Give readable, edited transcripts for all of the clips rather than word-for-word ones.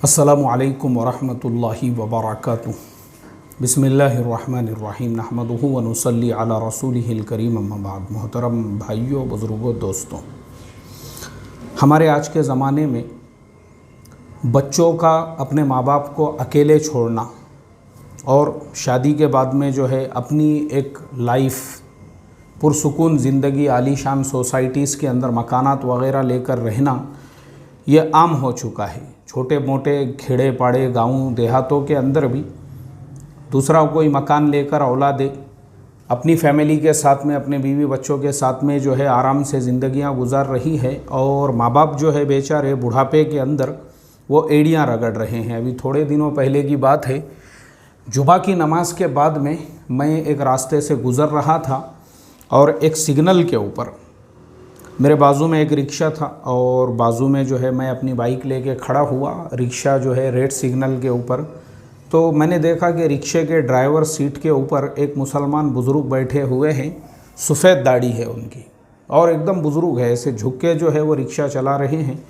अस्सलामु अलैकुम वरहमतुल्लाहि वबरकातुहू। बिस्मिल्लाहिर्रहमानिर्रहीम नहमदुहु व नुसल्ली अला रसूलिहिल करीम अम्मा बाद। मोहतरम भाइयों, बुज़ुर्गों, दोस्तों, हमारे आज के ज़माने में बच्चों का अपने माँ बाप को अकेले छोड़ना और शादी के बाद में जो है अपनी एक लाइफ पुरसुकून ज़िंदगी आलीशान सोसाइटीज़ के अंदर मकानात वग़ैरह लेकर रहना ये आम हो चुका है। छोटे मोटे खेड़े पाड़े गाँव देहातों के अंदर भी दूसरा कोई मकान लेकर औलादे अपनी फैमिली के साथ में अपने बीवी बच्चों के साथ में जो है आराम से ज़िंदगियां गुजार रही है और माँ बाप जो है बेचारे बुढ़ापे के अंदर वो एड़ियां रगड़ रहे हैं। अभी थोड़े दिनों पहले की बात है, जुमा की नमाज के बाद में मैं एक रास्ते से गुज़र रहा था और एक सिग्नल के ऊपर मेरे बाजू में एक रिक्शा था और बाजू में जो है मैं अपनी बाइक लेके खड़ा हुआ। रिक्शा जो है रेड सिग्नल के ऊपर, तो मैंने देखा कि रिक्शे के ड्राइवर सीट के ऊपर एक मुसलमान बुज़ुर्ग बैठे हुए हैं। सफ़ेद दाढ़ी है उनकी और एकदम बुज़ुर्ग है, ऐसे झुक के जो है वो रिक्शा चला रहे हैं।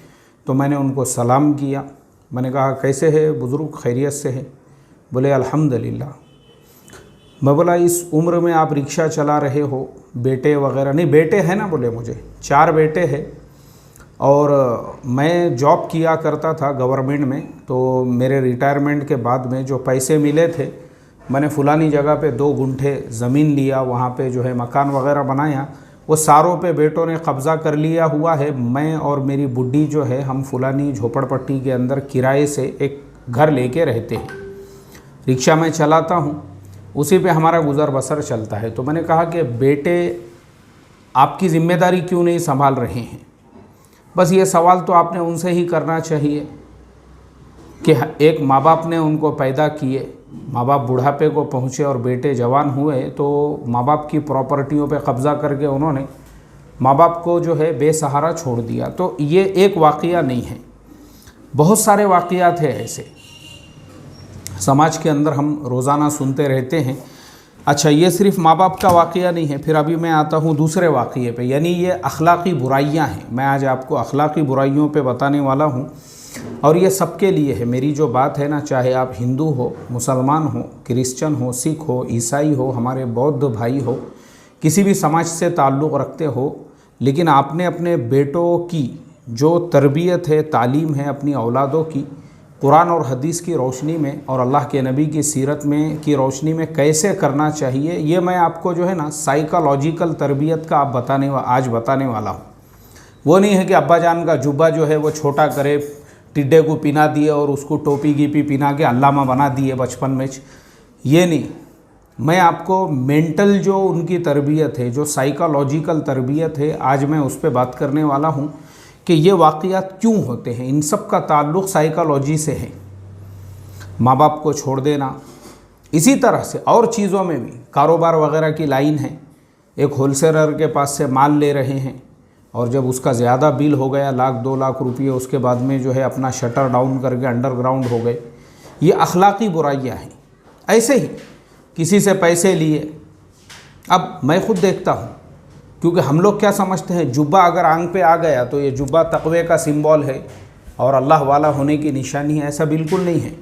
तो मैंने उनको सलाम किया। मैंने कहा, कैसे है बुज़ुर्ग, खैरियत से है? बोले अल्हम्दुलिल्लाह। मैं बोला, इस उम्र में आप रिक्शा चला रहे हो, बेटे वगैरह नहीं? बेटे हैं ना? बोले मुझे 4 बेटे हैं और मैं जॉब किया करता था गवर्नमेंट में। तो मेरे रिटायरमेंट के बाद में जो पैसे मिले थे, मैंने फ़ुलानी जगह पे 2 गुंठे ज़मीन लिया, वहाँ पे जो है मकान वगैरह बनाया। वो सारों पे बेटों ने कब्ज़ा कर लिया हुआ है। मैं और मेरी बुड्ढी जो है हम फ़ुलानी झोपड़पट्टी के अंदर किराए से एक घर लेके रहते हैं। रिक्शा मैं चलाता हूँ, उसी पे हमारा गुज़र बसर चलता है। तो मैंने कहा कि बेटे आपकी ज़िम्मेदारी क्यों नहीं संभाल रहे हैं? बस ये सवाल तो आपने उनसे ही करना चाहिए कि एक माँ बाप ने उनको पैदा किए, माँ बाप बुढ़ापे को पहुँचे और बेटे जवान हुए, तो माँ बाप की प्रॉपर्टियों पे कब्ज़ा करके उन्होंने माँ बाप को जो है बेसहारा छोड़ दिया। तो ये एक वाक़या नहीं है, बहुत सारे वाक़यात हैं ऐसे समाज के अंदर हम रोज़ाना सुनते रहते हैं। अच्छा, ये सिर्फ माँ बाप का वाक़या नहीं है। फिर अभी मैं आता हूँ दूसरे वाक़ये पे, यानी ये अखलाक़ी बुराइयाँ हैं। मैं आज आपको अखलाक़ी बुराइयों पे बताने वाला हूँ और ये सबके लिए है। मेरी जो बात है ना, चाहे आप हिंदू हो, मुसलमान हो, क्रिश्चन हो, सिख हो, ईसाई हो, हमारे बौद्ध भाई हो, किसी भी समाज से ताल्लुक़ रखते हो, लेकिन आपने अपने बेटों की जो तरबियत है, तालीम है अपनी औलादों की, कुरान और हदीस की रोशनी में और अल्लाह के नबी की सीरत में की रोशनी में कैसे करना चाहिए, ये मैं आपको जो है ना साइकोलॉजिकल तरबियत का आज बताने वाला हूँ। वो नहीं है कि अब्बा जान का जुब्बा जो है वो छोटा करे, टिड्डे को पिना दिए और उसको टोपी गिपी पिना के अल्लामा बना दिए बचपन में। ये नहीं, मैं आपको मेंटल जो उनकी तरबियत है, जो साइकोलॉजिकल तरबियत है, आज मैं उस पर बात करने वाला हूँ कि ये वाक़यात क्यों होते हैं। इन सब का ताल्लुक़ साइकोलॉजी से है। माँ बाप को छोड़ देना, इसी तरह से और चीज़ों में भी कारोबार वगैरह की लाइन है। एक होलसेलर के पास से माल ले रहे हैं और जब उसका ज़्यादा बिल हो गया, 1-2 लाख रुपये, उसके बाद में जो है अपना शटर डाउन करके अंडरग्राउंड हो गए। ये अखलाक़ी बुराइयाँ हैं। ऐसे ही किसी से पैसे लिए, अब मैं खुद देखता हूँ, क्योंकि हम लोग क्या समझते हैं, जुब्बा अगर आंख पे आ गया तो ये जुब्बा तक़वे का सिंबल है और अल्लाह वाला होने की निशानी है। ऐसा बिल्कुल नहीं है।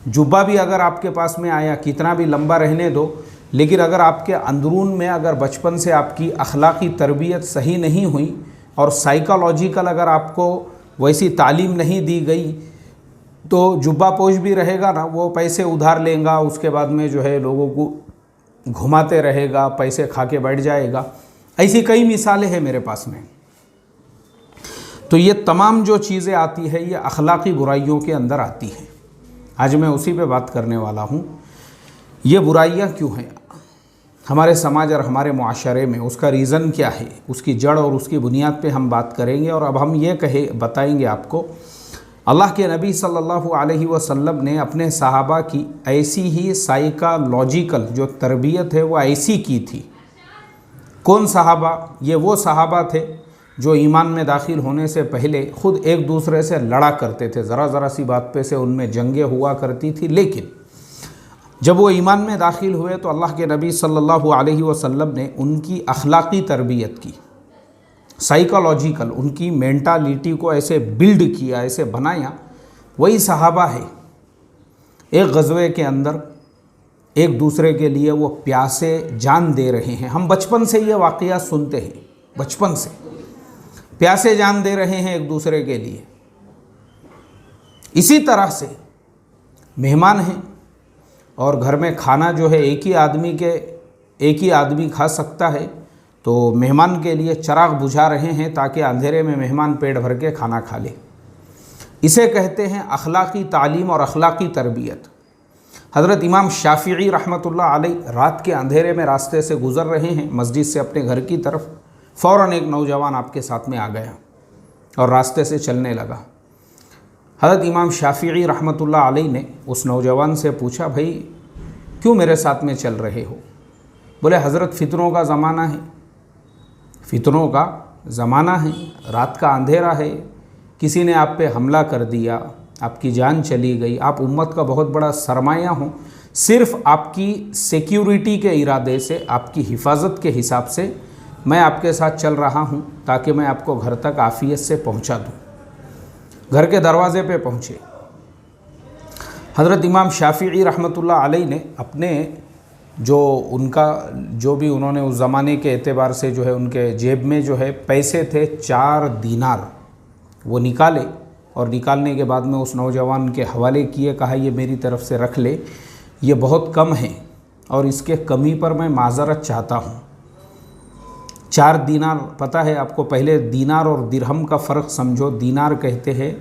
जुब्बा भी अगर आपके पास में आया, कितना भी लंबा रहने दो, लेकिन अगर आपके अंदरून में अगर बचपन से आपकी अखलाक़ी तरबियत सही नहीं हुई और साइकोलॉजिकल अगर आपको वैसी तालीम नहीं दी गई, तो जुब्बा पोश भी रहेगा ना, वो पैसे उधार लेगा, उसके बाद में जो है लोगों को घुमाते रहेगा, पैसे खा के बैठ जाएगा। ऐसी कई मिसालें हैं मेरे पास में। तो ये तमाम जो चीज़ें आती है, ये अखलाक़ी बुराइयों के अंदर आती हैं। आज मैं उसी पे बात करने वाला हूँ। ये बुराइयाँ क्यों हैं हमारे समाज और हमारे मुआशरे में, उसका रीज़न क्या है, उसकी जड़ और उसकी बुनियाद पे हम बात करेंगे। और अब हम ये बताएंगे आपको, अल्लाह के नबी सल्लल्लाहु अलैहि वसल्लम ने अपने सहाबा की ऐसी ही साइकोलॉजिकल जो तरबियत है वो ऐसी की थी। कौन सहाबा? ये वो सहाबा थे जो ईमान में दाखिल होने से पहले ख़ुद एक दूसरे से लड़ा करते थे। ज़रा सी बात पे से उनमें जंगें हुआ करती थी, लेकिन जब वो ईमान में दाखिल हुए तो अल्लाह के नबी सल्लल्लाहु अलैहि वसल्लम ने उनकी अखलाक़ी तरबियत की, साइकोलॉजिकल उनकी मेंटालिटी को ऐसे बिल्ड किया, ऐसे बनाया वही सहाबा है, एक गज़वे के अंदर एक दूसरे के लिए वो प्यासे जान दे रहे हैं। हम बचपन से ये वाक़या सुनते हैं, बचपन से प्यासे जान दे रहे हैं एक दूसरे के लिए। इसी तरह से मेहमान हैं और घर में खाना जो है एक ही आदमी खा सकता है, तो मेहमान के लिए चिराग बुझा रहे हैं ताकि अंधेरे में मेहमान पेट भर के खाना खा ले। इसे कहते हैं अखलाक़ी तालीम और अखलाक़ी तरबियत। हज़रत इमाम शाफ़िई रहमतुल्लाह अलैह रात के अंधेरे में रास्ते से गुज़र रहे हैं मस्जिद से अपने घर की तरफ, फ़ौरन एक नौजवान आपके साथ में आ गया और रास्ते से चलने लगा। हज़रत इमाम शाफ़िई रहमतुल्लाह अलैह ने उस नौजवान से पूछा, भाई क्यों मेरे साथ में चल रहे हो? बोले, हज़रत फितरों का ज़माना है, फितरों का ज़माना है, रात का अंधेरा है, किसी ने आप पे हमला कर दिया, आपकी जान चली गई, आप उम्मत का बहुत बड़ा सरमाया हो, सिर्फ़ आपकी सिक्योरिटी के इरादे से, आपकी हिफाजत के हिसाब से मैं आपके साथ चल रहा हूँ ताकि मैं आपको घर तक आफ़ियत से पहुँचा दूँ। घर के दरवाज़े पे पहुँचे। हज़रत इमाम शाफ़िई रहमतुल्लाह अलैह ने अपने जो भी उन्होंने उस ज़माने के एतबार से जो है उनके जेब में जो है पैसे थे 4 दीनार, वो निकाले और निकालने के बाद में उस नौजवान के हवाले किए, कहा ये मेरी तरफ से रख ले, ये बहुत कम है और इसके कमी पर मैं माज़रत चाहता हूँ। 4 दीनार, पता है आपको, पहले दीनार और दिरहम का फ़र्क समझो। दीनार कहते हैं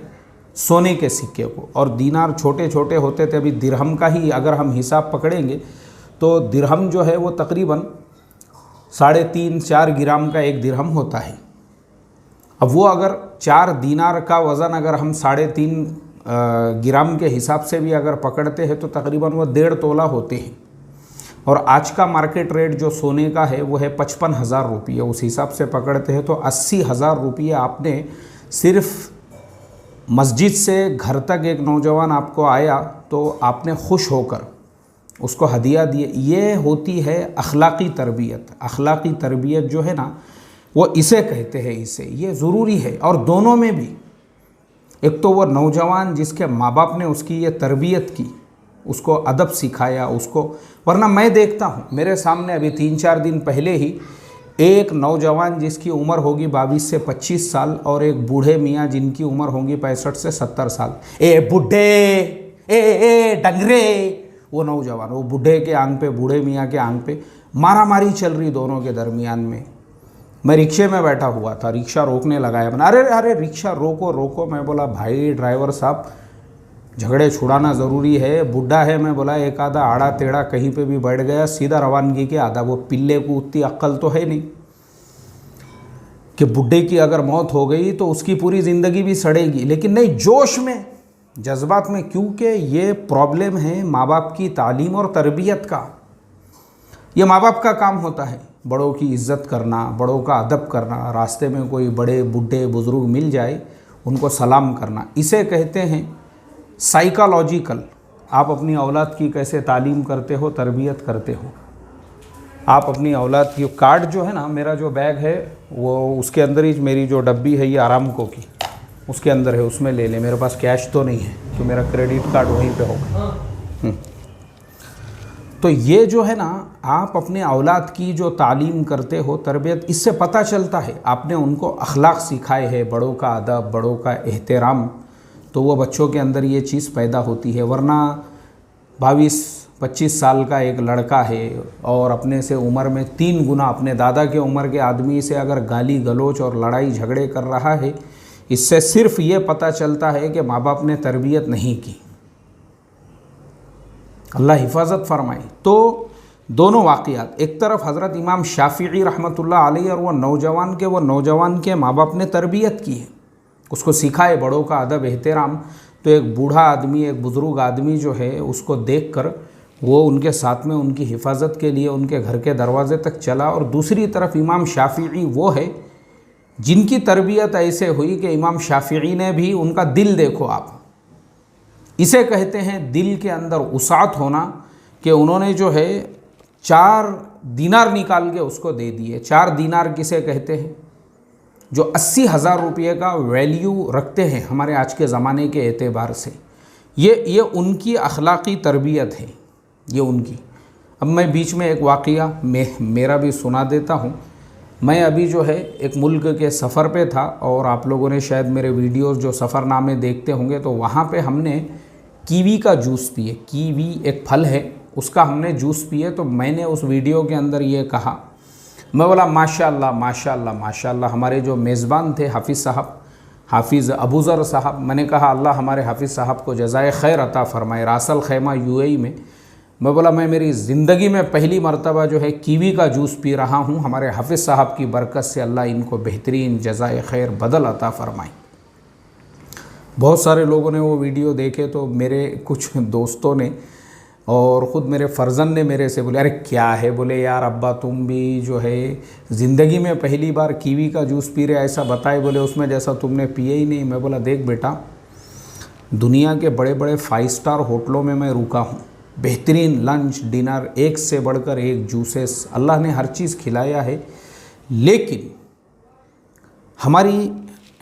सोने के सिक्के को और दीनार छोटे छोटे होते थे। अभी दिरहम का ही अगर हम हिसाब पकड़ेंगे तो दिरहम जो है वो तकरीबन 3.5-4 ग्राम का एक दिरहम होता है। अब वो अगर 4 दीनार का वज़न अगर हम 3.5 ग्राम के हिसाब से भी अगर पकड़ते हैं तो तकरीबन वो 1.5 तोला होते हैं। और आज का मार्केट रेट जो सोने का है वो है 55,000 रुपये। उस हिसाब से पकड़ते हैं तो 80,000 रुपये आपने सिर्फ मस्जिद से घर तक एक नौजवान आपको आया तो आपने खुश होकर उसको हदिया दिए। ये होती है अखलाक़ी तरबियत। अखलाक़ी तरबियत जो है ना वो इसे कहते हैं, इसे ये ज़रूरी है। और दोनों में भी, एक तो वो नौजवान जिसके माँ बाप ने उसकी ये तरबियत की, उसको अदब सिखाया उसको, वरना मैं देखता हूँ मेरे सामने अभी 3-4 दिन पहले ही एक नौजवान जिसकी उम्र होगी 22 से 25 साल और एक बूढ़े मियाँ जिनकी उम्र होगी 65 से 70 साल, ए बूढ़े, ए डंगरे, वो नौजवान वो बूढ़े के आंग पे, बूढ़े मियाँ के आंग पे मारा मारी चल रही दोनों के दरमियान में। मैं रिक्शे में बैठा हुआ था, रिक्शा रोकने लगाया मैंने, अरे रिक्शा रोको रोको। मैं बोला भाई ड्राइवर साहब, झगड़े छुड़ाना ज़रूरी है, बुढ़ा है। मैं बोला एक आधा आड़ा टेढ़ा कहीं पे भी बैठ गया सीधा रवानगी के आधा। वो पिल्ले को उतनी अक्ल तो है नहीं कि बुढ़े की अगर मौत हो गई तो उसकी पूरी ज़िंदगी भी सड़ेगी, लेकिन नहीं, जोश में, जज्बात में, क्योंकि ये प्रॉब्लम है माँ बाप की तालीम और तरबियत का। ये माँ बाप का काम होता है, बड़ों की इज़्ज़त करना, बड़ों का अदब करना, रास्ते में कोई बड़े बूढ़े बुज़ुर्ग मिल जाए उनको सलाम करना। इसे कहते हैं साइकोलॉजिकल। आप अपनी औलाद की कैसे तालीम करते हो, तरबियत करते हो। आप अपनी औलाद की कार्ड जो है ना, मेरा जो बैग है वो उसके अंदर ही मेरी जो डब्बी है ये आरामको की, उसके अंदर है, उसमें ले ले। मेरे पास कैश तो नहीं है तो मेरा क्रेडिट कार्ड वहीं पे होगा। तो ये जो है ना, आप अपने औलाद की जो तालीम करते हो, तरबियत, इससे पता चलता है आपने उनको अखलाक सिखाए हैं, बड़ों का अदब, बड़ों का एहतराम, तो वो बच्चों के अंदर ये चीज़ पैदा होती है। वरना 22-25 साल का एक लड़का है और अपने से उम्र में 3 गुना अपने दादा के उम्र के आदमी से अगर गाली गलोच और लड़ाई झगड़े कर रहा है, इससे सिर्फ ये पता चलता है कि माँ बाप ने तरबियत नहीं की। अल्लाह हिफाजत फरमाए। तो दोनों वाक़ियात, एक तरफ हज़रत इमाम शाफ़िई रहमतुल्लाह अलैह और वो नौजवान के माँ बाप ने तरबियत की है, उसको सिखाए बड़ों का अदब एहतराम। तो एक बूढ़ा आदमी, एक बुज़ुर्ग आदमी जो है उसको देखकर वो उनके साथ में उनकी हिफाजत के लिए उनके घर के दरवाज़े तक चला। और दूसरी तरफ इमाम शाफ़िई वो है जिनकी तरबियत ऐसे हुई कि इमाम शाफ़िई ने भी उनका दिल, देखो आप, इसे कहते हैं दिल के अंदर उसात होना, कि उन्होंने जो है 4 दीनार निकाल के उसको दे दिए। 4 दीनार किसे कहते हैं? जो 80,000 रुपये का वैल्यू रखते हैं हमारे आज के ज़माने के एतबार से। ये उनकी अखलाक़ी तरबियत है, ये उनकी। अब मैं बीच में एक वाक़या मेरा भी सुना देता हूँ। मैं अभी जो है एक मुल्क के सफ़र पे था और आप लोगों ने शायद मेरे वीडियोस जो सफ़रनामे देखते होंगे, तो वहाँ पे हमने कीवी का जूस पिए। कीवी एक फल है, उसका हमने जूस पिए। तो मैंने उस वीडियो के अंदर ये कहा, मैं बोला माशाअल्लाह माशाअल्लाह माशाअल्लाह। हमारे जो मेज़बान थे हाफिज़ साहब, हाफिज़ अबूज़र साहब, मैंने कहा अल्लाह हमारे हाफिज़ साहब को जज़ाए खैर अता फ़रमाए, रासल खैमा UAE में। मैं बोला मैं मेरी ज़िंदगी में पहली मरतबा जो है कीवी का जूस पी रहा हूँ, हमारे हाफिज़ साहब की बरकत से अल्लाह इनको बेहतरीन जज़ाए खैर बदल अता फ़रमाए। बहुत सारे लोगों ने वो वीडियो देखे, तो मेरे कुछ दोस्तों ने और ख़ुद मेरे फ़र्जन ने मेरे से बोले, अरे क्या है, बोले यार अब्बा तुम भी जो है ज़िंदगी में पहली बार कीवी का जूस पी रहे, ऐसा बताए, बोले उसमें जैसा तुमने पिए ही नहीं। मैं बोला देख बेटा, दुनिया के बड़े बड़े 5 स्टार होटलों में मैं रुका हूँ, बेहतरीन लंच डिनर, एक से बढ़कर एक जूसेस, अल्लाह ने हर चीज़ खिलाया है। लेकिन हमारी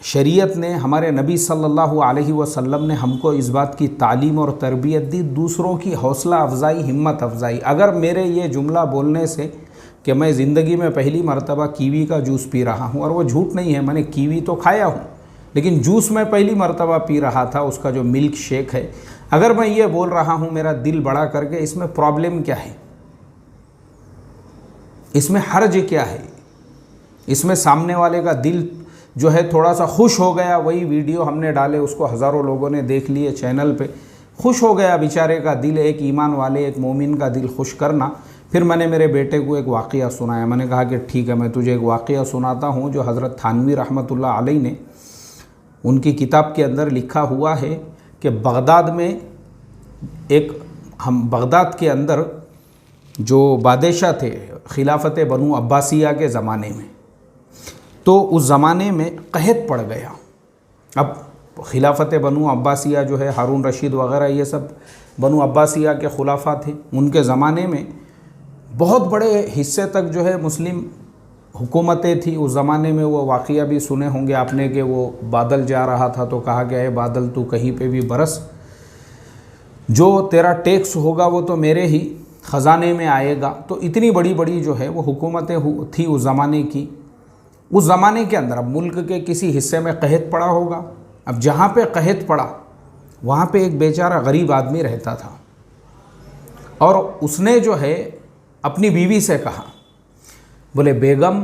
शरीयत ने, हमारे नबी सल्लल्लाहु अलैहि वसल्लम ने हमको इस बात की तालीम और तरबियत दी, दूसरों की हौसला अफजाई, हिम्मत अफजाई। अगर मेरे ये जुमला बोलने से कि मैं ज़िंदगी में पहली मरतबा कीवी का जूस पी रहा हूँ, और वो झूठ नहीं है, मैंने कीवी तो खाया हूँ, लेकिन जूस मैं पहली मरतबा पी रहा था, उसका जो मिल्क शेक है, अगर मैं ये बोल रहा हूँ मेरा दिल बड़ा करके, इसमें प्रॉब्लम क्या है, इसमें हर्ज क्या है? इसमें सामने वाले का दिल जो है थोड़ा सा खुश हो गया, वही वीडियो हमने डाले, उसको हज़ारों लोगों ने देख लिए चैनल पे, खुश हो गया बेचारे का दिल, एक ईमान वाले, एक मोमिन का दिल खुश करना। फिर मैंने मेरे बेटे को एक वाक़या सुनाया, मैंने कहा कि ठीक है मैं तुझे एक वाक़या सुनाता हूँ जो हज़रत थानवी रहमतुल्लाह अलैह ने, उनकी किताब के अंदर लिखा हुआ है कि बगदाद में बगदाद के अंदर जो बादशाह थे खिलाफत बनु अब्बासिया के ज़माने में, तो उस ज़माने में कहत पड़ गया। अब खिलाफत बनु अब्बासिया जो है, हारून रशीद वग़ैरह ये सब बनु अब्बासिया के खुलाफा थे, उनके ज़माने में बहुत बड़े हिस्से तक जो है मुस्लिम हुकूमतें थी उस ज़माने में। वो वाक़या भी सुने होंगे आपने कि वो बादल जा रहा था तो कहा गया है बादल तू कहीं पे भी बरस, जो तेरा टैक्स होगा वो तो मेरे ही ख़जाने में आएगा। तो इतनी बड़ी बड़ी जो है वो हुकूमतें थी उस ज़माने की। उस ज़माने के अंदर अब मुल्क के किसी हिस्से में कहत पड़ा होगा, अब जहाँ पे कहत पड़ा वहाँ पे एक बेचारा गरीब आदमी रहता था, और उसने जो है अपनी बीवी से कहा, बोले बेगम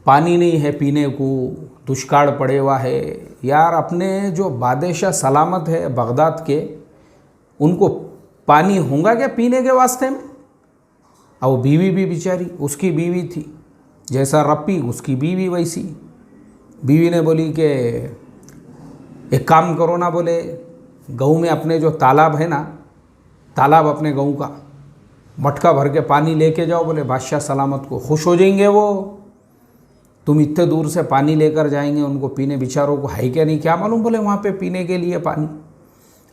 पानी नहीं है पीने को, दुष्काल पड़े हुआ है यार, अपने जो बादशाह सलामत है बगदाद के, उनको पानी होगा क्या पीने के वास्ते में? और वो बीवी भी बेचारी, उसकी बीवी थी जैसा रप्पी उसकी बीवी वैसी। बीवी ने बोली कि एक काम करो ना, बोले गाँव में अपने जो तालाब है ना, तालाब अपने गाँव का, मटका भर के पानी लेके जाओ, बोले बादशाह सलामत को खुश हो जाएंगे वो, तुम इतने दूर से पानी लेकर जाएंगे उनको पीने, बेचारों को है क्या नहीं क्या मालूम, बोले वहाँ पे पीने के लिए पानी।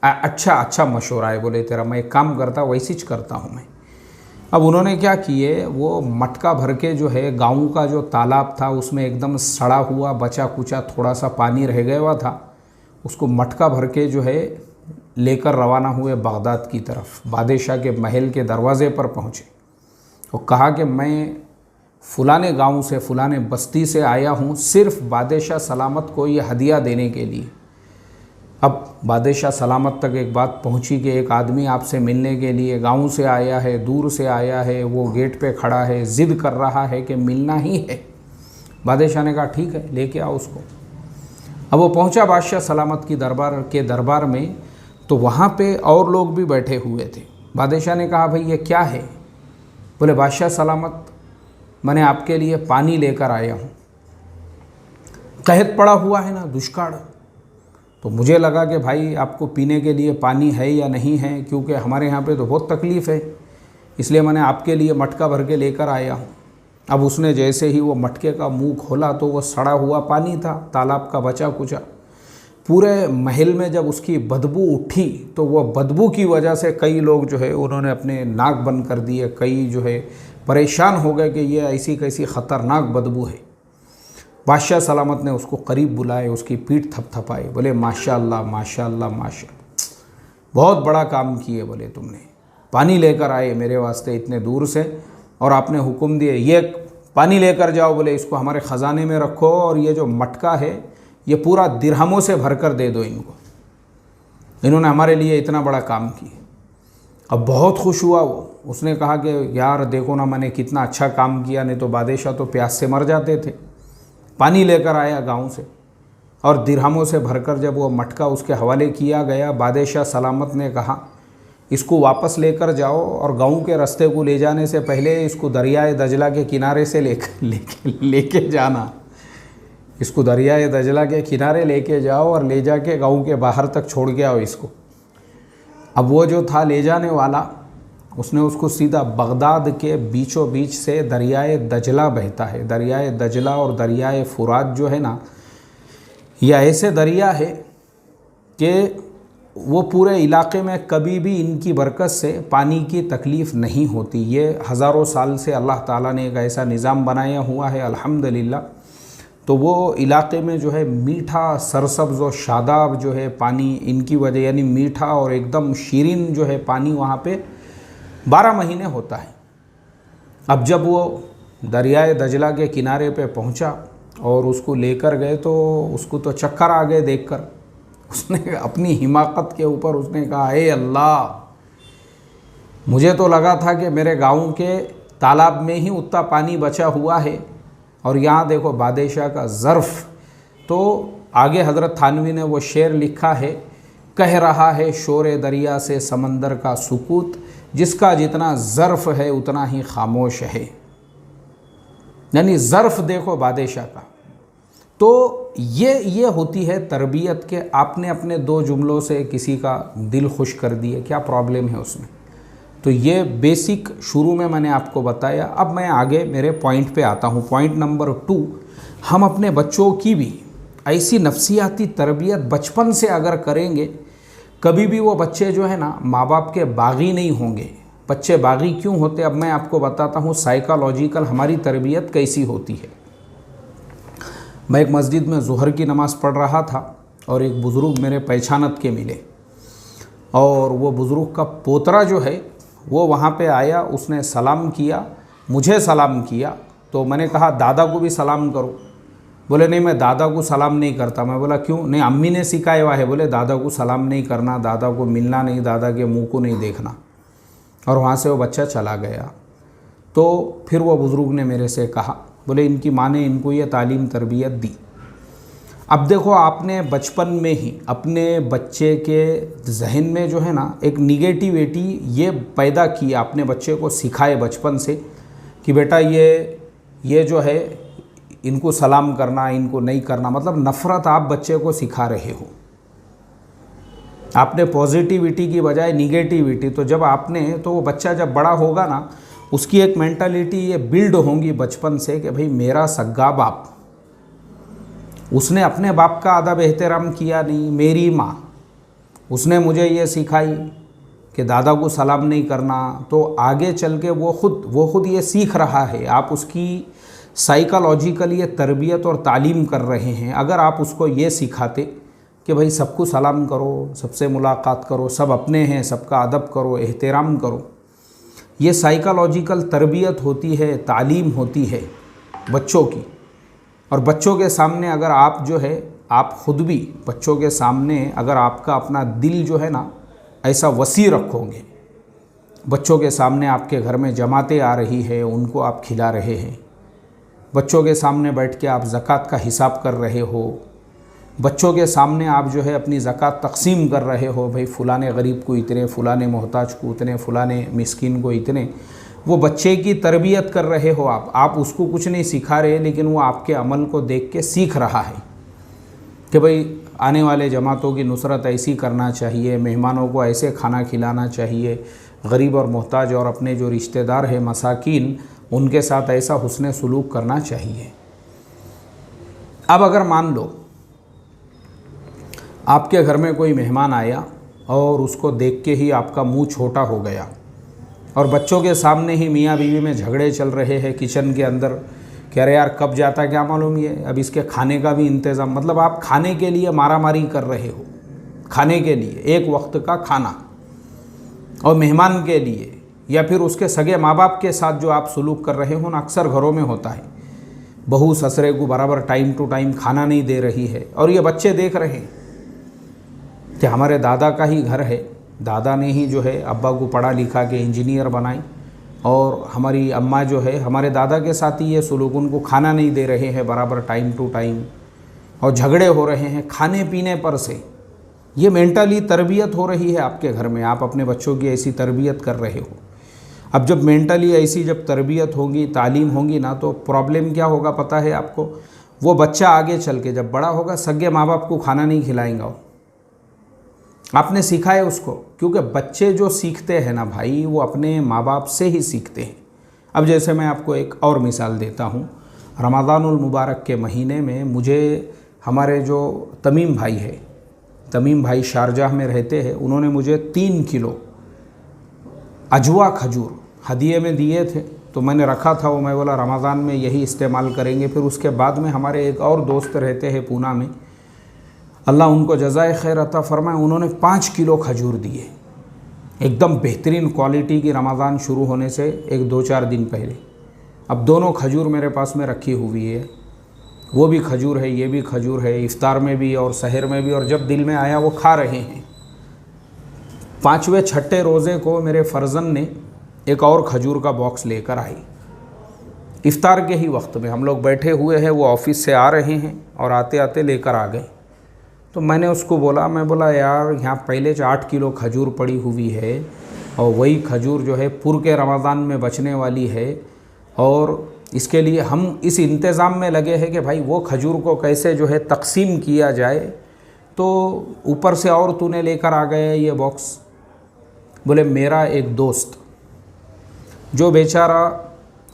अच्छा मशवरा है बोले तेरा, मैं एक काम करता वैसे ही करता हूँ मैं। अब उन्होंने क्या किए, वो मटका भर के जो है गाँव का जो तालाब था उसमें एकदम सड़ा हुआ बचा कुचा थोड़ा सा पानी रह गया हुआ था, उसको मटका भर के जो है लेकर रवाना हुए बगदाद की तरफ। बादशाह के महल के दरवाज़े पर पहुँचे और कहा कि मैं फ़लाने गांव से, फ़लाने बस्ती से आया हूँ सिर्फ़ बादशाह सलामत को ये हदिया देने के लिए। अब बादशाह सलामत तक एक बात पहुँची कि एक आदमी आपसे मिलने के लिए गांव से आया है, दूर से आया है, वो गेट पे खड़ा है, ज़िद कर रहा है कि मिलना ही है। बादशाह ने कहा ठीक है लेके आओ उसको। अब वो पहुँचा बादशाह सलामत की दरबार में, तो वहाँ पे और लोग भी बैठे हुए थे। बादशाह ने कहा भाई ये क्या है? बोले बादशाह सलामत मैंने आपके लिए पानी लेकर आया हूँ, कहत पड़ा हुआ है ना दुष्काल, तो मुझे लगा कि भाई आपको पीने के लिए पानी है या नहीं है, क्योंकि हमारे यहाँ पे तो बहुत तकलीफ़ है, इसलिए मैंने आपके लिए मटका भर के लेकर आया हूँ। अब उसने जैसे ही वो मटके का मुंह खोला तो वो सड़ा हुआ पानी था, तालाब का बचा कुचा। पूरे महल में जब उसकी बदबू उठी तो वो बदबू की वजह से कई लोग जो है उन्होंने अपने नाक बंद कर दिए, कई जो है परेशान हो गए कि ये ऐसी कैसी ख़तरनाक बदबू है। बादशाह सलामत ने उसको करीब बुलाए, उसकी पीठ थपथपाई, बोले माशाअल्लाह माशाअल्लाह माशाअल्लाह, बहुत बड़ा काम किए बोले तुमने, पानी लेकर आए मेरे वास्ते इतने दूर से और आपने हुक्म दिए ये पानी लेकर जाओ, बोले इसको हमारे ख़जाने में रखो और ये जो मटका है ये पूरा दिरहमों से भर कर दे दो इनको, इन्होंने हमारे लिए इतना बड़ा काम किया। अब बहुत खुश हुआ वो, उसने कहा कि यार देखो ना मैंने कितना अच्छा काम किया, नहीं तो बादशाह तो प्यास से मर जाते थे। पानी लेकर आया गांव से और दिरहमों से भरकर जब वो मटका उसके हवाले किया गया, बादशाह सलामत ने कहा इसको वापस लेकर जाओ और गांव के रास्ते को ले जाने से पहले इसको दरियाए दजला के किनारे से लेके जाना, इसको दरियाए दजला के किनारे लेके जाओ और ले जाके गांव के बाहर तक छोड़ के आओ इसको। अब वो जो था ले जाने वाला, उसने उसको सीधा बगदाद के बीचों बीच से दरियाए दजला बहता है, दरियाए दजला और दरियाए फुरात जो है ना, यह ऐसे दरिया है कि वो पूरे इलाके में कभी भी इनकी बरकत से पानी की तकलीफ़ नहीं होती। ये हज़ारों साल से अल्लाह ताला ने एक ऐसा निज़ाम बनाया हुआ है अल्हम्दुलिल्लाह। तो वो इलाके में जो है मीठा सरसब्ज़ और शादाब जो है पानी इनकी वजह, यानी मीठा और एकदम शीरीन जो है पानी वहाँ पे 12 महीने होता है। अब जब वो दरियाए दजला के किनारे पे पहुँचा और उसको लेकर गए तो उसको तो चक्कर आ गए देखकर। उसने अपनी हिमाकत के ऊपर उसने कहा ए अल्लाह, मुझे तो लगा था कि मेरे गाँव के तालाब में ही उतना पानी बचा हुआ है और यहाँ देखो बादशाह का ज़र्फ़। तो आगे हज़रत थानवी ने वो शेर लिखा है, कह रहा है शोर दरिया से समंदर का सुकूत, जिसका जितना ज़र्फ़ है उतना ही खामोश है। यानी ज़र्फ़ देखो बादशाह का। तो ये होती है तरबियत के आपने अपने 2 जुमलों से किसी का दिल खुश कर दिए, क्या प्रॉब्लम है उसमें। तो ये बेसिक शुरू में मैंने आपको बताया। अब मैं आगे मेरे पॉइंट पे आता हूँ। पॉइंट नंबर 2, हम अपने बच्चों की भी ऐसी नफ्सियाती तरबियत बचपन से अगर करेंगे, कभी भी वो बच्चे जो है ना माँ बाप के बागी नहीं होंगे। बच्चे बागी क्यों होते, अब मैं आपको बताता हूँ साइकोलॉजिकल हमारी तरबियत कैसी होती है। मैं एक मस्जिद में ज़ुहर की नमाज़ पढ़ रहा था और एक बुज़ुर्ग मेरे पहचानत के मिले और वो बुज़ुर्ग का पोतरा जो है वो वहाँ पे आया, उसने सलाम किया, मुझे सलाम किया। तो मैंने कहा दादा को भी सलाम करो। बोले नहीं मैं दादा को सलाम नहीं करता। मैं बोला क्यों? नहीं अम्मी ने सिखाया हुआ है, बोले दादा को सलाम नहीं करना, दादा को मिलना नहीं, दादा के मुंह को नहीं देखना। और वहाँ से वो बच्चा चला गया। तो फिर वो बुज़ुर्ग ने मेरे से कहा, बोले इनकी माँ ने इनको ये तालीम तरबियत दी। अब देखो आपने बचपन में ही अपने बच्चे के जहन में जो है ना एक निगेटिविटी ये पैदा की, आपने बच्चे को सिखाए बचपन से कि बेटा ये जो है इनको सलाम करना, इनको नहीं करना, मतलब नफ़रत आप बच्चे को सिखा रहे हो। आपने पॉजिटिविटी की बजाय निगेटिविटी। तो जब आपने तो वो बच्चा जब बड़ा होगा ना, उसकी एक मेंटालिटी ये बिल्ड होंगी बचपन से कि भाई मेरा सग्गा बाप, उसने अपने बाप का अदब एहतराम किया नहीं, मेरी माँ उसने मुझे ये सिखाई कि दादा को सलाम नहीं करना। तो आगे चल के वो खुद ये सीख रहा है। आप उसकी साइकोलॉजिकल ये तरबियत और तालीम कर रहे हैं। अगर आप उसको ये सिखाते कि भाई सबको सलाम करो, सबसे मुलाकात करो, सब अपने हैं, सबका अदब करो, एहतराम करो, ये साइकोलॉजिकल तरबियत होती है, तालीम होती है बच्चों की। और बच्चों के सामने अगर आप जो है आप ख़ुद भी बच्चों के सामने अगर आपका अपना दिल जो है ना ऐसा वसी रखोगे, बच्चों के सामने आपके घर में जमातें आ रही है, उनको आप खिला रहे हैं, बच्चों के सामने बैठ के आप ज़कात का हिसाब कर रहे हो, बच्चों के सामने आप जो है अपनी ज़कात तकसीम कर रहे हो, भाई फ़लाने गरीब को इतने, फ़लाने मोहताज को उतने, फ़लाने मिस्किन को इतने, वो बच्चे की तरबियत कर रहे हो आप उसको कुछ नहीं सिखा रहे, लेकिन वो आपके अमल को देख के सीख रहा है कि भाई आने वाले जमातों की नुसरत ऐसी करना चाहिए, मेहमानों को ऐसे खाना खिलाना चाहिए, गरीब और मोहताज और अपने जो रिश्तेदार हैं मसाकीन, उनके साथ ऐसा हुस्न सलूक करना चाहिए। अब अगर मान लो आपके घर में कोई मेहमान आया और उसको देख के ही आपका मुंह छोटा हो गया और बच्चों के सामने ही मियाँ बीवी में झगड़े चल रहे हैं किचन के अंदर, कह रहे यार कब जाता क्या मालूम, ये अब इसके खाने का भी इंतज़ाम, मतलब आप खाने के लिए मारामारी कर रहे हो, खाने के लिए, एक वक्त का खाना, और मेहमान के लिए, या फिर उसके सगे माँ बाप के साथ जो आप सलूक कर रहे हो ना, अक्सर घरों में होता है, बहू ससुरे को बराबर टाइम टू टाइम खाना नहीं दे रही है, और ये बच्चे देख रहे हैं कि हमारे दादा का ही घर है, दादा ने ही जो है अब्बा को पढ़ा लिखा के इंजीनियर बनाई, और हमारी अम्मा जो है हमारे दादा के साथ ही ये सलूक, उनको खाना नहीं दे रहे हैं बराबर टाइम टू टाइम, और झगड़े हो रहे हैं खाने पीने पर से। ये मेंटली तरबियत हो रही है आपके घर में, आप अपने बच्चों की ऐसी तरबियत कर रहे हो। अब जब मेंटली ऐसी जब तरबियत होगी, तालीम होगी ना, तो प्रॉब्लम क्या होगा पता है आपको? वो बच्चा आगे चल के जब बड़ा होगा सगे माँ बाप को खाना नहीं खिलाएंगा, आपने सिखाया उसको, क्योंकि बच्चे जो सीखते हैं ना भाई, वो अपने माँ बाप से ही सीखते हैं। अब जैसे मैं आपको एक और मिसाल देता हूँ, रमज़ानुल मुबारक के महीने में मुझे हमारे जो तमीम भाई है, तमीम भाई शारजाह में रहते हैं, उन्होंने मुझे 3 किलो अजवा खजूर हदिये में दिए थे। तो मैंने रखा था वो, मैं बोला रमज़ान में यही इस्तेमाल करेंगे। फिर उसके बाद में हमारे एक और दोस्त रहते हैं पूना में, अल्लाह उनको जज़ाए खैर अता फरमाए, उन्होंने 5 किलो खजूर दिए, एकदम बेहतरीन क्वालिटी की, रमज़ान शुरू होने से 1-2-4 दिन पहले। अब दोनों खजूर मेरे पास में रखी हुई है, वो भी खजूर है, ये भी खजूर है, इफ्तार में भी और सहर में भी, और जब दिल में आया वो खा रहे हैं। 5वें छठे रोज़े को मेरे फर्जन ने एक और खजूर का बॉक्स लेकर आई। इफ्तार के ही वक्त में हम लोग बैठे हुए हैं, वो ऑफिस से आ रहे हैं और आते आते लेकर आ गए। तो मैंने उसको बोला, मैं बोला यार यहाँ पहले 8 किलो खजूर पड़ी हुई है, और वही खजूर जो है पूरे के रमज़ान में बचने वाली है, और इसके लिए हम इस इंतज़ाम में लगे हैं कि भाई वो खजूर को कैसे जो है तकसीम किया जाए, तो ऊपर से और तूने लेकर आ गया ये बॉक्स। बोले मेरा एक दोस्त जो बेचारा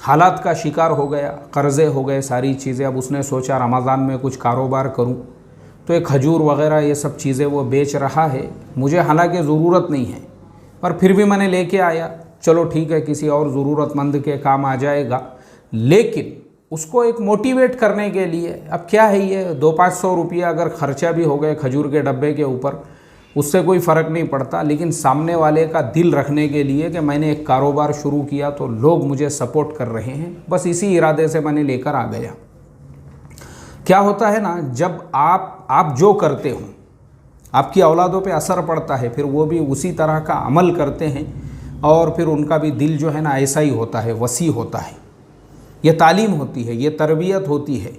हालात का शिकार हो गया, कर्ज़े हो गए, सारी चीज़ें, अब उसने सोचा रमज़ान में कुछ कारोबार करूं, तो ये खजूर वग़ैरह ये सब चीज़ें वो बेच रहा है। मुझे हालांकि ज़रूरत नहीं है, पर फिर भी मैंने लेके आया, चलो ठीक है किसी और ज़रूरतमंद के काम आ जाएगा। लेकिन उसको एक मोटिवेट करने के लिए, अब क्या है ये 200-500 रुपया अगर ख़र्चा भी हो गए खजूर के डब्बे के ऊपर, उससे कोई फ़र्क नहीं पड़ता, लेकिन सामने वाले का दिल रखने के लिए कि मैंने एक कारोबार शुरू किया तो लोग मुझे सपोर्ट कर रहे हैं, बस इसी इरादे से मैंने लेकर आ गया। क्या होता है ना, जब आप जो करते हो आपकी औलादों पे असर पड़ता है, फिर वो भी उसी तरह का अमल करते हैं, और फिर उनका भी दिल जो है ना ऐसा ही होता है, वसी होता है। ये तालीम होती है, ये तरबियत होती है।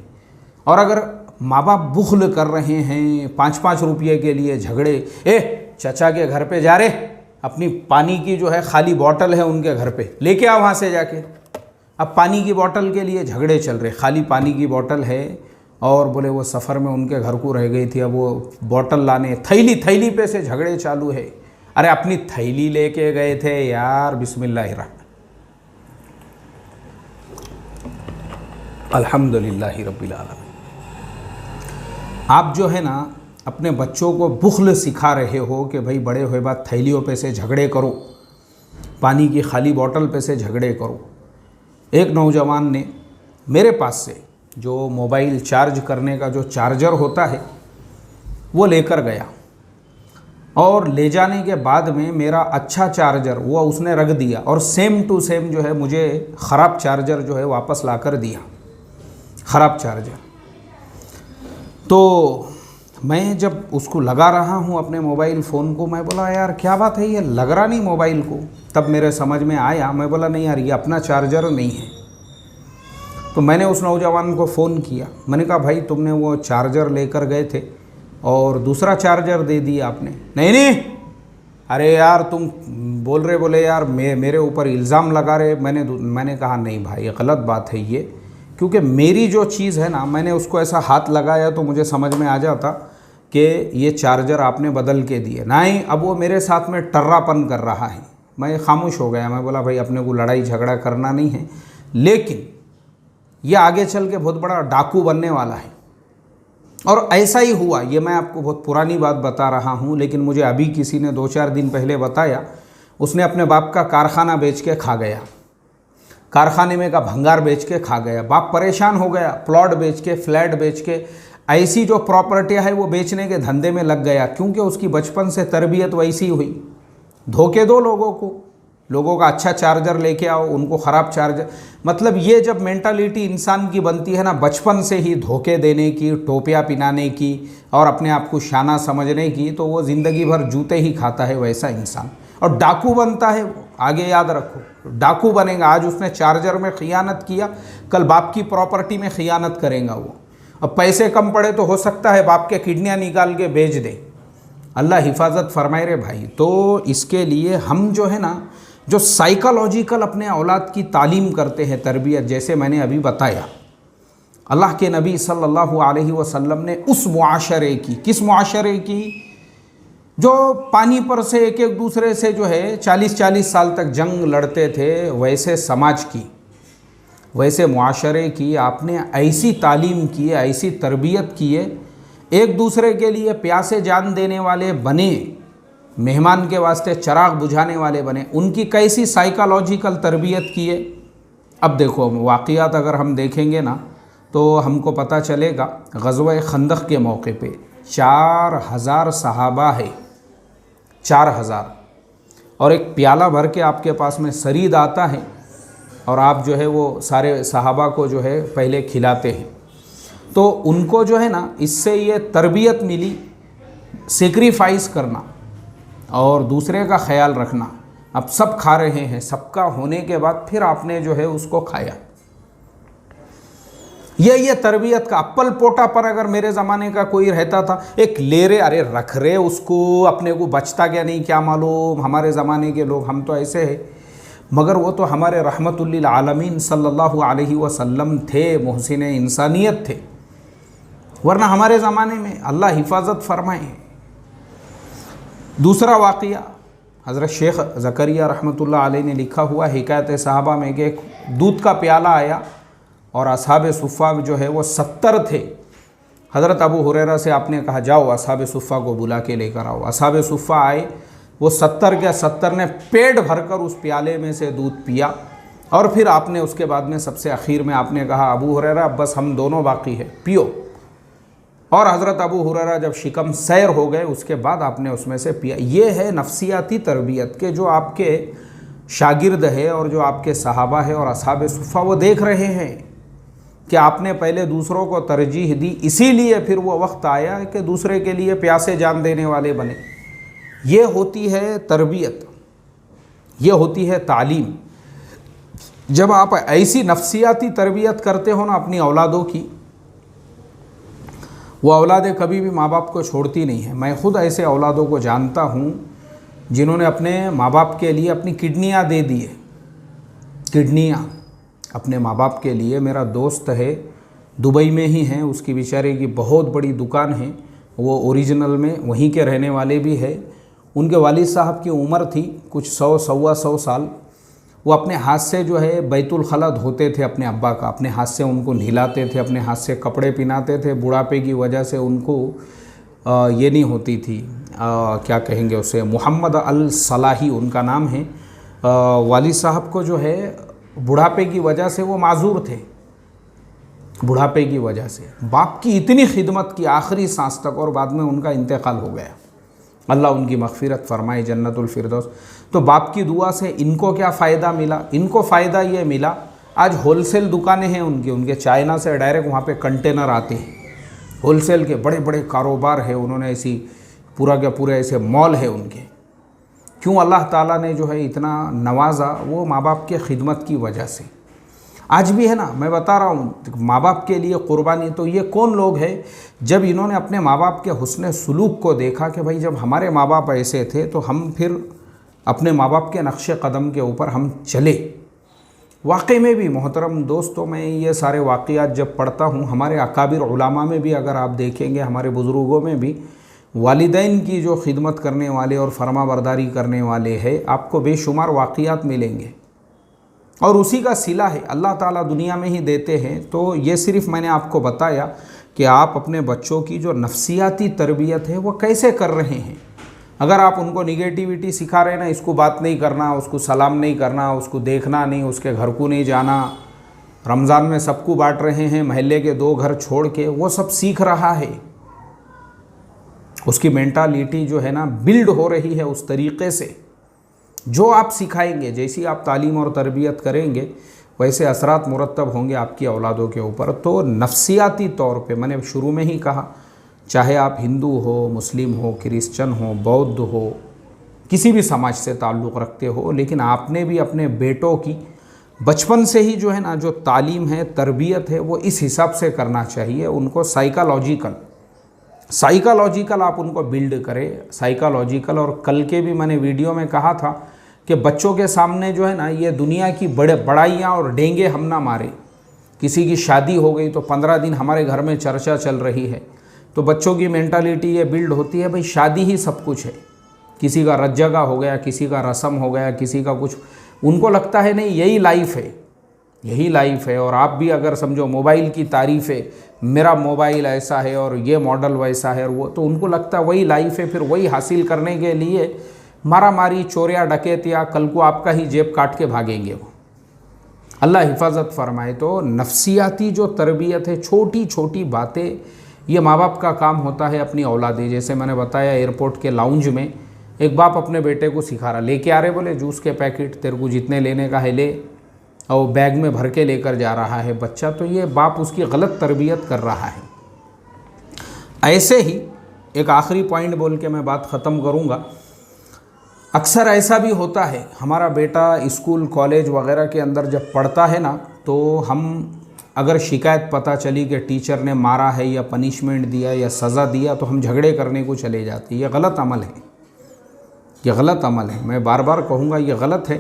और अगर माँ बाप बुख्ल कर रहे हैं 5-5 रुपये के लिए झगड़े, चचा के घर पे जा रे, अपनी पानी की जो है खाली बॉटल है उनके घर पे, लेके आ वहाँ से जाके। अब पानी की बोतल के लिए झगड़े चल रहे, खाली पानी की बोतल है, और बोले वो सफ़र में उनके घर को रह गई थी, अब वो बोतल लाने थैली पे से झगड़े चालू है। अरे अपनी थैली लेके गए थे यार, बिस्मिल्लाहिर्रहमान, अल्हम्दुलिल्लाहि रब्बिल आलमीन। आप जो है ना अपने बच्चों को बुख्ल सिखा रहे हो कि भाई बड़े हुए बाद थैलियों पे से झगड़े करो, पानी की खाली बोतल पे से झगड़े करो। एक नौजवान ने मेरे पास से जो मोबाइल चार्ज करने का जो चार्जर होता है वो लेकर गया, और ले जाने के बाद में मेरा अच्छा चार्जर वो उसने रख दिया, और सेम टू सेम जो है मुझे ख़राब चार्जर जो है वापस ला कर दिया, ख़राब चार्जर। तो मैं जब उसको लगा रहा हूँ अपने मोबाइल फ़ोन को, मैं बोला यार क्या बात है, ये लग रहा नहीं मोबाइल को। तब मेरे समझ में आया, मैं बोला नहीं यार ये अपना चार्जर नहीं है। तो मैंने उस नौजवान को फ़ोन किया, मैंने कहा भाई तुमने वो चार्जर लेकर गए थे और दूसरा चार्जर दे दिया आपने। नहीं, अरे यार तुम बोले यार मेरे ऊपर इल्ज़ाम लगा रहे। मैंने कहा नहीं भाई गलत बात है ये, क्योंकि मेरी जो चीज़ है ना, मैंने उसको ऐसा हाथ लगाया तो मुझे समझ में आ जाता कि ये चार्जर आपने बदल के दिए। नहीं, अब वो मेरे साथ में टर्रापन कर रहा है। मैं खामोश हो गया, मैं बोला भाई अपने को लड़ाई झगड़ा करना नहीं है, लेकिन ये आगे चल के बहुत बड़ा डाकू बनने वाला है। और ऐसा ही हुआ, ये मैं आपको बहुत पुरानी बात बता रहा हूँ, लेकिन मुझे अभी किसी ने 2-4 दिन पहले बताया। उसने अपने बाप का कारखाना बेच के खा गया, कारखाने में का भंगार बेच के खा गया। बाप परेशान हो गया, प्लॉट बेच के, फ्लैट बेच के ऐसी जो प्रॉपर्टियाँ है वो बेचने के धंधे में लग गया, क्योंकि उसकी बचपन से तरबियत वैसी हुई। धोखे दो लोगों को, लोगों का अच्छा चार्जर लेके आओ, उनको ख़राब चार्जर। मतलब ये जब मेंटालिटी इंसान की बनती है ना, बचपन से ही धोखे देने की, टोपियाँ पिनाने की और अपने आप को शाना समझने की, तो वो ज़िंदगी भर जूते ही खाता है वैसा इंसान। और डाकू बनता है वो, आगे याद रखो, डाकू बनेगा। आज उसने चार्जर में खियानत किया, कल बाप की प्रॉपर्टी में खियानत करेगा वो। अब पैसे कम पड़े तो हो सकता है बाप के किडनियाँ निकाल के बेच दे। अल्लाह हिफाजत फरमाए रे भाई। तो इसके लिए हम जो है ना, जो साइकोलॉजिकल अपने औलाद की तालीम करते हैं, तरबियत, जैसे मैंने अभी बताया, अल्लाह के नबी सल्लल्लाहु अलैहि वसल्लम ने उस मुआशरे की, किस मुआशरे की, जो पानी पर से एक एक दूसरे से जो है 40-40 साल तक जंग लड़ते थे, वैसे समाज की, वैसे मुआशरे की आपने ऐसी तालीम की है, ऐसी तरबियत की है, एक दूसरे के लिए प्यासे जान देने वाले बने, मेहमान के वास्ते चराग बुझाने वाले बने। उनकी कैसी साइकोलॉजिकल तरबियत की है। अब देखो, वाक़ियात अगर हम देखेंगे ना तो हमको पता चलेगा, ग़ज़वा खंदक के मौके पे 4000 सहाबा है, 4000, और एक प्याला भर के आपके पास में सरीद आता है और आप जो है वो सारे सहाबा को जो है पहले खिलाते हैं। तो उनको जो है ना, इससे ये तरबियत मिली, सेक्रीफाइस करना और दूसरे का ख्याल रखना। अब सब खा रहे हैं, सबका होने के बाद फिर आपने जो है उसको खाया। ये तरबियत का अप्पल पोटा पर अगर मेरे ज़माने का कोई रहता था, एक ले रे, अरे रख रे उसको, अपने को बचता क्या नहीं क्या मालूम। हमारे ज़माने के लोग, हम तो ऐसे हैं, मगर वो तो हमारे रहमतुल्लिल आलमीन सल्लल्लाहु अलैहि वसल्लम थे, मुहसिन इंसानियत थे। वरना हमारे ज़माने में अल्लाह हिफाजत फरमाए। दूसरा वाक़िया, हज़रत शेख ज़करिया रहमतुल्लाह अलैह ने लिखा हुआ हिकायत सहाबा में कि एक दूध का प्याला आया और असहाब सुफ़ा जो है वो 70 थे। हज़रत अबू हुरैरा से आपने कहा, जाओ असहाब सुफ़ा को बुला के लेकर आओ। असहाब सुफ़ा आए, वो 70 के 70 ने पेट भरकर उस प्याले में से दूध पिया। और फिर आपने उसके बाद में सबसे आखिर में आपने कहा, अबू हुरैरा बस हम दोनों बाकी है, पियो। और हज़रत अबू हुरैरा जब शिकम सैर हो गए, उसके बाद आपने उसमें से पिया। ये है नफ्सियाती तरबियत के जो आपके शागिर्द है और जो आपके सहाबा है और असहाब सुफ़ा, वो देख रहे हैं कि आपने पहले दूसरों को तरजीह दी, इसीलिए फिर वो वक्त आया कि दूसरे के लिए प्यासे जान देने वाले बने। ये होती है तरबियत, ये होती है तालीम। जब आप ऐसी नफ्सियाती तरबियत करते हो ना अपनी औलादों की, वो औलादें कभी भी माँ बाप को छोड़ती नहीं है। मैं ख़ुद ऐसे औलादों को जानता हूँ जिन्होंने अपने माँ बाप के लिए अपनी किडनियाँ दे दी है, किडनियाँ अपने माँ बाप के लिए। मेरा दोस्त है, दुबई में ही है, उसकी बेचारे की बहुत बड़ी दुकान है, वो ओरिजिनल में वहीं के रहने वाले भी है। उनके वालिद साहब की उम्र थी कुछ 100-125 साल। वो अपने हाथ से जो है बैतुल खला धोते थे अपने अब्बा का, अपने हाथ से उनको नहलाते थे, अपने हाथ से कपड़े पहनाते थे। बुढ़ापे की वजह से उनको ये नहीं होती थी, क्या कहेंगे उसे, मोहम्मद अल सलाही उनका नाम है। वालिद साहब को जो है बुढ़ापे की वजह से वो माजूर थे, बुढ़ापे की वजह से बाप की इतनी खिदमत की आखिरी सांस तक, और बाद में उनका इंतकाल हो गया। अल्लाह उनकी मग़फ़िरत फ़रमाए, जन्नतुल फ़िरदौस। तो बाप की दुआ से इनको क्या फ़ायदा मिला? इनको फ़ायदा ये मिला, आज होलसेल दुकानें हैं उनके चाइना से डायरेक्ट वहाँ पे कंटेनर आते हैं, होलसेल के बड़े बड़े कारोबार है। उन्होंने ऐसी पूरा के पूरे ऐसे मॉल है उनके। क्यों? अल्लाह ताला ने जो है इतना नवाजा, वो माँ बाप के खिदमत की वजह से। आज भी है ना, मैं बता रहा हूँ, माँ बाप के लिए क़ुरबानी। तो ये कौन लोग हैं जब इन्होंने अपने माँ बाप के हुस्न सलूक को देखा कि भाई जब हमारे माँ बाप ऐसे थे तो हम फिर अपने माँ बाप के नक्श कदम के ऊपर हम चले। वाकई में भी मोहतरम दोस्तों, मैं ये सारे वाक़ियात जब पढ़ता हूँ, हमारे अकाबिर उलामा में भी अगर आप देखेंगे, हमारे बुज़ुर्गों में भी वालिदैन की जो खिदमत करने वाले और फरमाबरदारी करने वाले हैं, आपको बेशुमार वाक़ियात मिलेंगे। और उसी का सिला है, अल्लाह ताला दुनिया में ही देते हैं। तो ये सिर्फ़ मैंने आपको बताया कि आप अपने बच्चों की जो नफ्सियाती तरबियत है वो कैसे कर रहे हैं। अगर आप उनको निगेटिविटी सिखा रहे हैं ना, इसको बात नहीं करना, उसको सलाम नहीं करना, उसको देखना नहीं, उसके घर को नहीं जाना, रमज़ान में सबको बांट रहे हैं, महल्ले के 2 घर छोड़ के, वो सब सीख रहा है। उसकी मेंटालिटी जो है ना बिल्ड हो रही है उस तरीक़े से। जो आप सिखाएंगे, जैसी आप तालीम और तरबियत करेंगे, वैसे असरात मुरतब होंगे आपकी औलादों के ऊपर। तो नफ्सियाती तौर पे मैंने शुरू में ही कहा, चाहे आप हिंदू हो, मुस्लिम हो, क्रिश्चन हो, बौद्ध हो, किसी भी समाज से ताल्लुक़ रखते हो, लेकिन आपने भी अपने बेटों की बचपन से ही जो है ना जो तालीम है, तरबियत है, वो इस हिसाब से करना चाहिए। उनको साइकोलॉजिकल आप उनको बिल्ड करें, साइकोलॉजिकल। और कल के भी मैंने वीडियो में कहा था कि बच्चों के सामने जो है ना ये दुनिया की बड़ाइयाँ और डेंगे हम ना मारे। किसी की शादी हो गई तो 15 दिन हमारे घर में चर्चा चल रही है, तो बच्चों की मेंटालिटी ये बिल्ड होती है, भाई शादी ही सब कुछ है। किसी का रज्जगा हो गया, किसी का रस्म हो गया, किसी का कुछ, उनको लगता है नहीं यही लाइफ है, यही लाइफ है। और आप भी अगर समझो मोबाइल की तारीफ़ है, मेरा मोबाइल ऐसा है और ये मॉडल वैसा है और वो, तो उनको लगता है वही लाइफ है। फिर वही हासिल करने के लिए मारा मारी, चोरिया, डकैतिया, कल को आपका ही जेब काट के भागेंगे वो। अल्लाह हिफाजत फरमाए। तो नफ्सियाती जो तरबियत है, छोटी छोटी बातें, ये माँ बाप का काम होता है अपनी औलादें। जैसे मैंने बताया एयरपोर्ट के लाउंज में एक बाप अपने बेटे को सिखा रहा, लेके आ रहे, बोले जूस के पैकेट तेरे को जितने लेने का है ले, और बैग में भर के लेकर जा रहा है बच्चा। तो ये बाप उसकी गलत तरबियत कर रहा है। ऐसे ही एक आखिरी पॉइंट बोल के मैं बात ख़त्म करूँगा। अक्सर ऐसा भी होता है, हमारा बेटा स्कूल कॉलेज वगैरह के अंदर जब पढ़ता है ना, तो हम अगर शिकायत पता चली कि टीचर ने मारा है या पनिशमेंट दिया या सज़ा दिया, तो हम झगड़े करने को चले जाते हैं। ये गलत अमल है, ये गलत अमल है। मैं बार बार कहूँगा ये गलत है,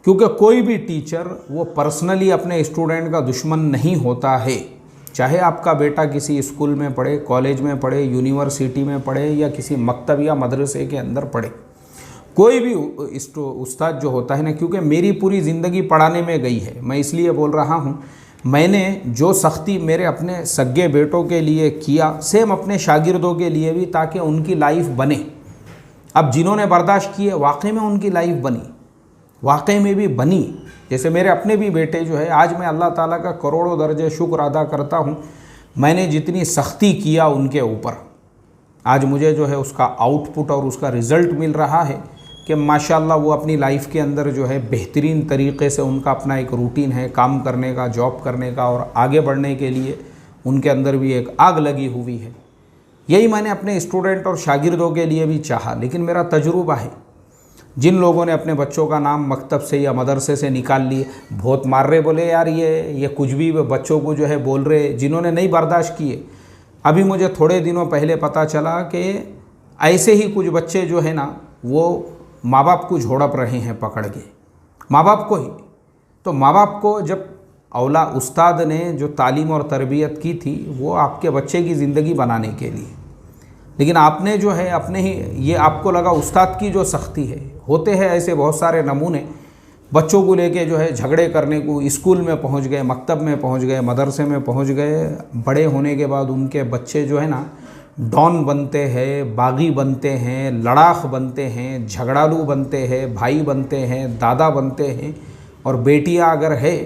क्योंकि कोई भी टीचर वो पर्सनली अपने स्टूडेंट का दुश्मन नहीं होता है। चाहे आपका बेटा किसी स्कूल में पढ़े, कॉलेज में पढ़े, यूनिवर्सिटी में पढ़े या किसी मकतब या मदरसे के अंदर पढ़े, कोई भी उस्ताद जो होता है ना, क्योंकि मेरी पूरी ज़िंदगी पढ़ाने में गई है, मैं इसलिए बोल रहा हूँ। मैंने जो सख्ती मेरे अपने सगे बेटों के लिए किया, सेम अपने शागिर्दों के लिए भी, ताकि उनकी लाइफ बने। अब जिन्होंने बर्दाश्त किए, वाकई में उनकी लाइफ बनी, वाकई में भी बनी। जैसे मेरे अपने भी बेटे जो है, आज मैं अल्लाह ताला का करोड़ों दर्जे शुक्र अदा करता हूँ, मैंने जितनी सख्ती किया उनके ऊपर, आज मुझे जो है उसका आउटपुट और उसका रिज़ल्ट मिल रहा है कि माशाल्लाह वो अपनी लाइफ के अंदर जो है बेहतरीन तरीके से, उनका अपना एक रूटीन है काम करने का, जॉब करने का, और आगे बढ़ने के लिए उनके अंदर भी एक आग लगी हुई है। यही मैंने अपने स्टूडेंट और शागिर्दों के लिए भी चाहा। लेकिन मेरा तजुर्बा है, जिन लोगों ने अपने बच्चों का नाम मकतब से या मदरसे से निकाल लिए, बहुत मार रहे, बोले यार ये कुछ भी बच्चों को जो है बोल रहे, जिन्होंने नहीं बर्दाश्त किए। अभी मुझे थोड़े दिनों पहले पता चला कि ऐसे ही कुछ बच्चे जो है ना, वो माँ बाप को झोड़प रहे हैं पकड़ के, माँ बाप को ही। तो माँ बाप को जब उस्ताद ने जो तालीम और तरबियत की थी, वो आपके बच्चे की ज़िंदगी बनाने के लिए, लेकिन आपने जो है अपने ही, ये आपको लगा उस्ताद की जो सख्ती है। होते हैं ऐसे बहुत सारे नमूने, बच्चों को लेके जो है झगड़े करने को स्कूल में पहुंच गए, मकतब में पहुंच गए, मदरसे में पहुंच गए। बड़े होने के बाद उनके बच्चे जो है ना डॉन बनते हैं, बागी बनते हैं, लड़ाक बनते हैं, झगड़ालू बनते हैं, भाई बनते हैं, दादा बनते हैं। और बेटियां अगर है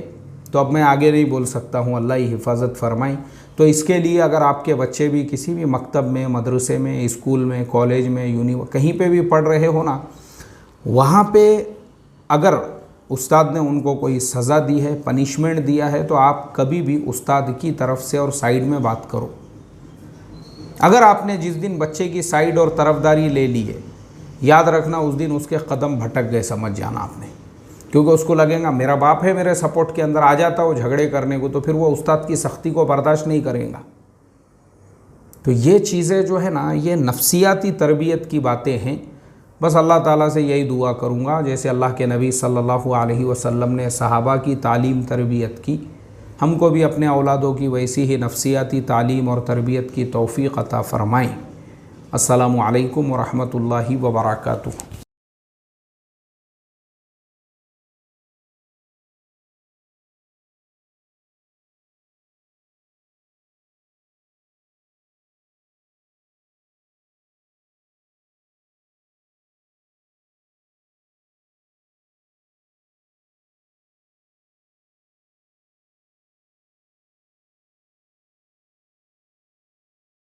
तो अब मैं आगे नहीं बोल सकता हूँ, अल्लाह ही हिफाजत फरमाई। तो इसके लिए अगर आपके बच्चे भी किसी भी मकतब में, मदरसे में, स्कूल में, कॉलेज में, कहीं पे भी पढ़ रहे हो ना, वहाँ पे अगर उस्ताद ने उनको कोई सज़ा दी है, पनिशमेंट दिया है, तो आप कभी भी उस्ताद की तरफ से और साइड में बात करो। अगर आपने जिस दिन बच्चे की साइड और तरफदारी ले ली है, याद रखना उस दिन उसके कदम भटक गए, समझ जाना आपने। क्योंकि उसको लगेगा मेरा बाप है मेरे सपोर्ट के अंदर, आ जाता वो झगड़े करने को, तो फिर वो उस्ताद की सख्ती को बर्दाश्त नहीं करेगा। तो ये चीज़ें जो है ना, ये नफ्सियाती तरबियत की बातें हैं। बस अल्लाह ताला से यही दुआ करूँगा, जैसे अल्लाह के नबी सल्लल्लाहु अलैहि वसल्लम ने सहाबा की तालीम तरबियत की, हमको भी अपने औलादों की वैसी ही नफ्सियाती तालीम और तरबियत की तौफ़ीक़ अता फ़रमाएँ। अस्सलामु अलैकुम व रहमतुल्लाहि व बरकातुहू।